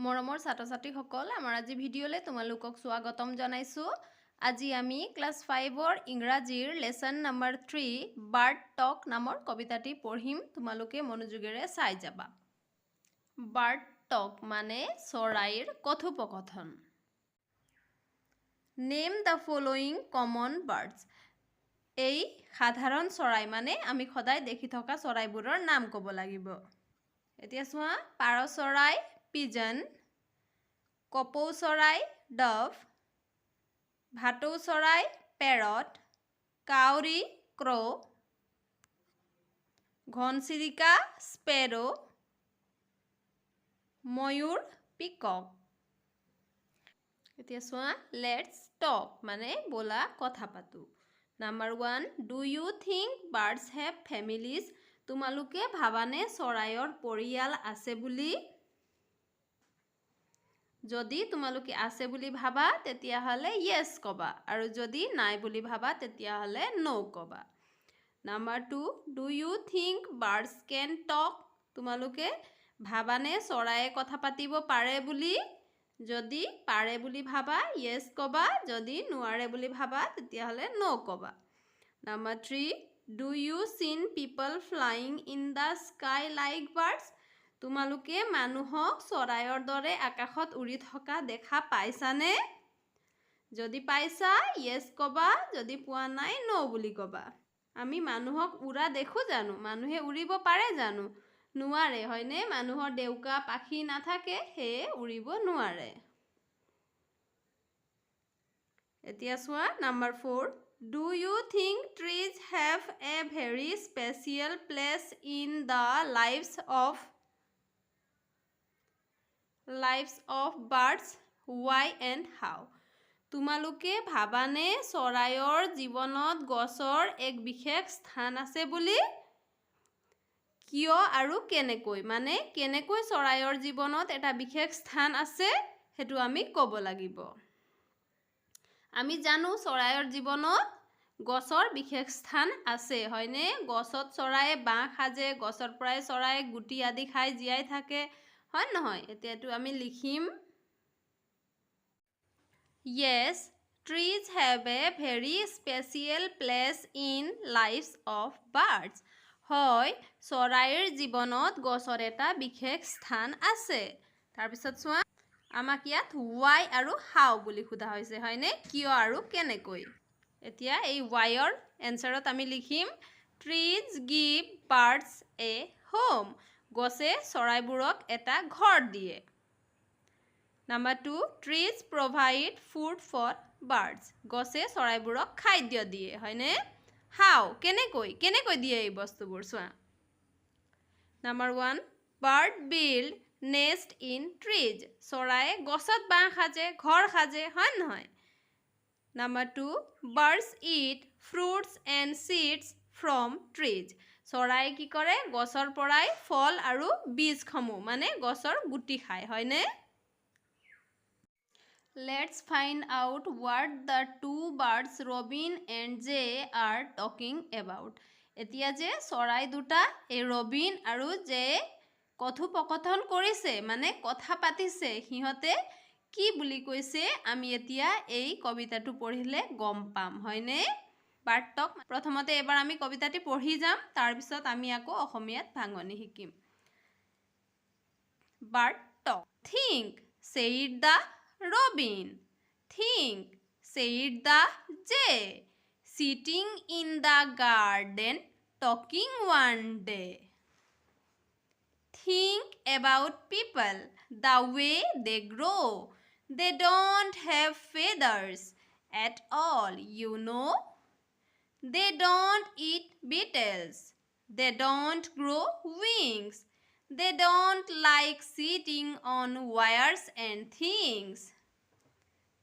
মৰমৰ ছাত্ৰ-ছাত্ৰীসকল আমাৰ আজি ভিডিঅ'লে তোমালোকক স্বাগতম জনাইছো। আজি আমি ক্লাছ 5ৰ ইংৰাজীৰ লেসন নম্বৰ 3 বাৰ্ড টক নামৰ কবিতাটি পঢ়িম। তোমালোকে মনোযোগেৰে চাই যাবা। বাৰ্ড টক মানে চৰাইৰ কথোপকথন। Name the following common birds. এই সাধাৰণ চৰাই মানে আমি সদায় দেখি থকা চৰাইবোৰৰ নাম ক'ব লাগিব। এতিয়া চোৱা, পাৰ চৰাই পিজন, কপৌ চৰাই ডভ, ভাটৌ চৰাই পেৰট, কাউৰী ক্ৰ, ঘনচিৰিকা স্পেৰো, ময়ূৰ পিকক। এতিয়া চোৱা, লেটছ টক মানে বলা কথা পাতো। Number 1, do you think birds have families? তোমালোকে ভাবানে চৰাইৰ পৰিয়াল আছে বুলি? যদি তোমালোকে আছে বুলি ভাবা তেতিয়াহ'লে য়েছ ক'বা, আৰু যদি নাই বুলি ভাবা তেতিয়াহ'লে নো ক'বা। Number 2, do you think birds can talk? তোমালোকে ভাবানে চৰাইয়ে কথা পাতিব পাৰে বুলি? যদি পাৰে বুলি ভাবা য়েছ ক'বা, যদি নোৱাৰে বুলি ভাবা তেতিয়াহ'লে নো ক'বা। নাম্বাৰ 3, ডু ইউ চিন পিপল flying in the sky like birds? তোমালোকে মানুহক চৰাইৰ দৰে আকাশত উৰি থকা দেখা পাইছানে? যদি পাইছা য়েছ ক'বা, যদি পোৱা নাই নো বুলি ক'বা। আমি মানুহক উৰা দেখো জানো? মানুহে উৰিব পাৰে জানো? নোৱাৰে, হয়নে? মানুহৰ ডেউকা পাখি নাথাকে, সেয়ে উৰিব নোৱাৰে। এতিয়া চোৱা, number 4, do you think trees have a very special place in the lives of birds? Why and how? তোমালোকে ভাবানে চৰাইৰ জীৱনত গছৰ এক বিশেষ স্থান আছে বুলি? কিয় আৰু কেনেকৈ? মানে কেনেকৈ চৰাইৰ জীৱনত এটা বিশেষ স্থান আছে সেইটো আমি ক'ব লাগিব। আমি জানো চৰাইৰ জীৱনত গছৰ বিশেষ স্থান আছে, হয়নে? গছত চৰাইয়ে বাঁহ সাজে, গছৰ পৰাই চৰাইয়ে গুটি আদি খাই জীয়াই থাকে, হয় নহয়? এতিয়াতো আমি লিখিম, Yes, trees have a very special place in lives of birds. হয়, চৰাইৰ জীৱনত গছৰ এটা বিশেষ স্থান আছে। তাৰপিছত চোৱা, আমাক ইয়াত why আৰু how বুলি সোধা হৈছে, হয়নে? কিয় আৰু কেনেকৈ? এতিয়া এই whyৰ এনচাৰত আমি লিখিম, trees give birds a home. গছে চৰাইবোৰক এটা ঘৰ দিয়ে। Number 2, trees provide food for birds. গছে চৰাইবোৰক খাদ্য দিয়ে, হয়নে? How? কেনেকৈ দিয়ে এই বস্তুবোৰ? চোৱা, number 1, bird build nest in trees. চৰাইয়ে গছত বাঁহ সাজে, ঘৰ সাজে, হয় নহয়? Number 2, birds eat fruits and seeds from trees. চৰাই কি কৰে? গছৰ পৰাই ফল আৰু বীজসমূহ মানে গছৰ গুটি খায়, হয়নে? Let's find out what the two birds Robin and Jay are talking about. এতিয়া যে চৰাই দুটা এই ৰবিন আৰু জে কথোপকথন কৰিছে মানে কথা পাতিছে, সিহঁতে কি বুলি কৈছে আমি এতিয়া এই কবিতাটো পঢ়িলে গম পাম, হয়নে? বাৰ্ড টক। প্ৰথমতে এবাৰ আমি কবিতাটি পঢ়ি যাম, তাৰপিছত আমি আকৌ অসমীয়াত ভাঙনি শিকিম। Bird talk. Think, said the Robin. Think, said the Jay, sitting in the garden talking one day. Think about people, the way they grow. They don't have feathers at all, you know. They don't eat beetles. They don't grow wings. They don't like sitting on wires and things.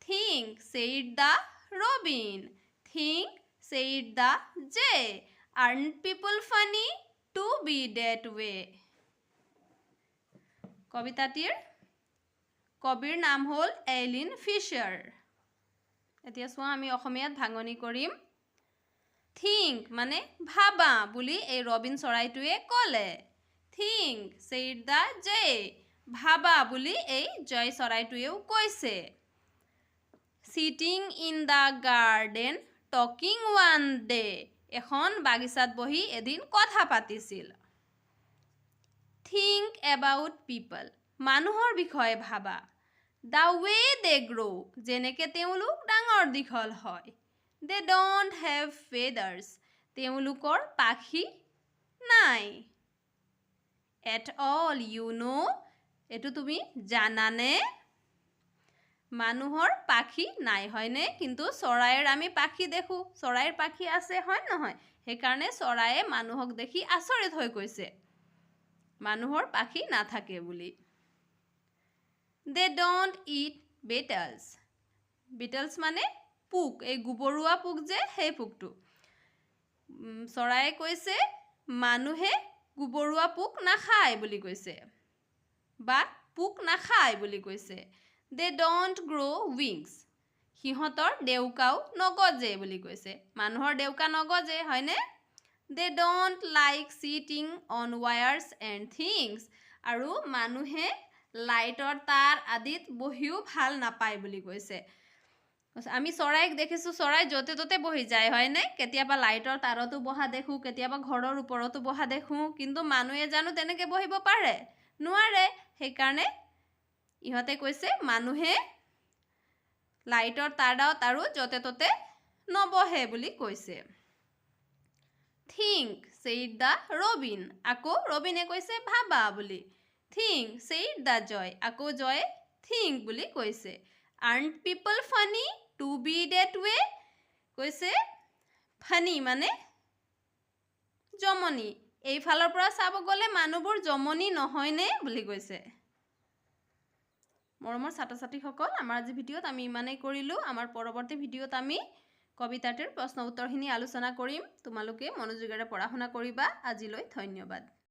Think, said the Robin. Think, said the Jay. Aren't people funny to be that way? কবিতাটিৰ কবিৰ নাম হ'ল এলিন feature. এতিয়া চোৱা, আমি অসমীয়াত ভাঙনি কৰিম। Think মানে ভাবা বুলি এই ৰবিন চৰাইটোৱে ক'লে। Think, said the Jay. ভাবা বুলি এই জয় চৰাইটোৱেও কৈছে sitting in the garden talking one day এখন বাগিচাত বহি এদিন কথা পাতিছিল think about people মানুহৰ বিষয়ে ভাবা the way they grow যেনেকৈ তেওঁলোক ডাঙৰ দীঘল হয় they don't have feathers তেওঁলোকৰ পাখি নাই at all you know এটো তুমি জানানে মানুহৰ পাখি নাই হয়নে কিন্তু চৰাইৰ আমি পাখি দেখো চৰাইৰ পাখি আছে হয় নহয় সেইকাৰণে চৰাইয়ে মানুহক দেখি আচৰিত হৈ কৈছে মানুহৰ পাখি নাথাকে বুলি they don't eat beetles beetles মানে পোক এই গুবৰুৱা পোক যে সেই পোকটো চৰাইয়ে কৈছে মানুহে গুবৰুৱা পোক নাখায় বুলি কৈছে বা পোক নাখায় বুলি কৈছে they don't grow wings সিহঁতৰ দেউকাও নগজে বুলি কৈছে মানুহৰ দেউকা নগজে হয়নে they don't like sitting on wires and things আৰু মানুহে লাইটৰ তাৰ আদিত বহিও ভাল নাপায় বুলি কৈছে আমি চৰাইক দেখিছো চৰাই যতে ততে বহি যায় হয়নে কেতিয়াবা লাইটৰ তাৰতো বহা দেখো কেতিয়াবা ঘৰৰ ওপৰতো বহা দেখো কিন্তু মানুহে জানো তেনেকে বহিব পাৰে নোৱাৰে সেইকাৰণে ইহঁতে কৈছে মানুহে লাইটৰ তাৰত আৰু যতে ততে নবহে বুলি কৈছে think said the robin আকৌ ৰবিনে কৈছে ভাবা বুলি think said the joy আকৌ জয়ে think বুলি কৈছে aren't people funny to be that way কৈছে funny মানে জমনি এই ফালৰ পৰা চাব গলে মানুহবোৰ জমনি নহয়নে বুলি কৈছে মৰমৰ ছাত্ৰ-ছাত্ৰীসকল আমাৰ আজি ভিডিঅ'ত আমি ইমানেই কৰিলো আমাৰ পৰৱৰ্তী ভিডিঅ'ত আমি কবিতাটিৰ প্ৰশ্ন উত্তৰখিনি আলোচনা কৰিম তোমালোকে মনোযোগেৰে পঢ়া শুনা কৰিবা আজিলৈ ধন্যবাদ